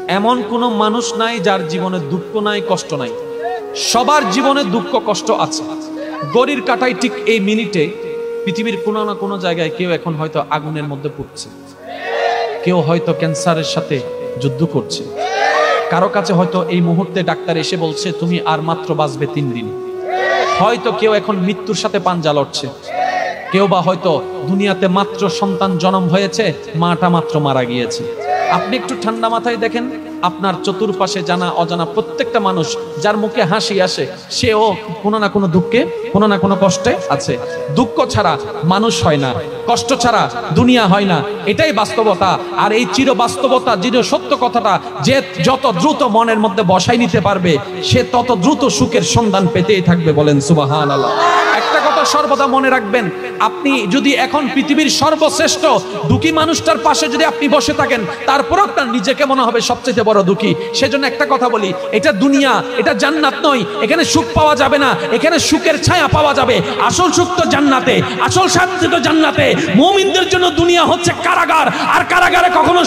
এমন কোনো মানুষ নাই যার জীবনে দুঃখ নাই, কষ্ট নাই। সবার জীবনে দুঃখ কষ্ট আছে। গড়ির কাঁটায় ঠিক এই মিনিটে পৃথিবীর কোনো না কোনো জায়গায় কেউ এখন হয়তো আগুনের মধ্যে পড়ছে, কেউ হয়তো ক্যান্সারের সাথে যুদ্ধ করছে, কারো কাছে হয়তো এই মুহূর্তে ডাক্তার এসে বলছে তুমি আর মাত্র বাঁচবে 3 দিন। হয়তো কেউ এখন মৃত্যুর সাথে পাঞ্জা লড়ছে, কেউ বা হয়তো দুনিয়াতে মাত্র সন্তান জন্ম হয়েছে, মাটা মাত্র মারা গিয়েছে। আপনি একটু ঠান্ডা মাথায় দেখেন, আপনার চতুর্পাশে জানা অজানা প্রত্যেকটা মানুষ যার মুখে হাসি আসে, সেও কোনো না কোনো দুঃখে, কোনো না কোনো কষ্টে আছে। দুঃখ ছাড়া মানুষ হয় না, কষ্ট ছাড়া দুনিয়া হয় না, এটাই বাস্তবতা। আর এই চির বাস্তবতা, চির সত্য কথাটা যে যত দ্রুত মনের মধ্যে বসাই নিতে পারবে, সে তত দ্রুত সুখের সন্ধান পেতেই থাকবে। বলেন সুবহানাল্লাহ। একটা কথা সর্বদা মনে রাখবেন, আপনি যদি এখন পৃথিবীর সর্বশ্রেষ্ঠ দুঃখী মানুষটার পাশে যদি আপনি বসে থাকেন, তারপর আপনার নিজেকে মনে হবে সবচেয়ে বড় দুঃখী। সেজন্য একটা কথা বলি, এটা দুনিয়া, এটা জান্নাত নয়। এখানে সুখ পাওয়া যাবে না, এখানে সুখের ছায়া পাওয়া যাবে। আসল সুখ তো জান্নাতে, আসল শান্তি তো জান্নাতে। মুমিনদের জন্য দুনিয়া হচ্ছে কারাগার, আর কারাগারে কখনো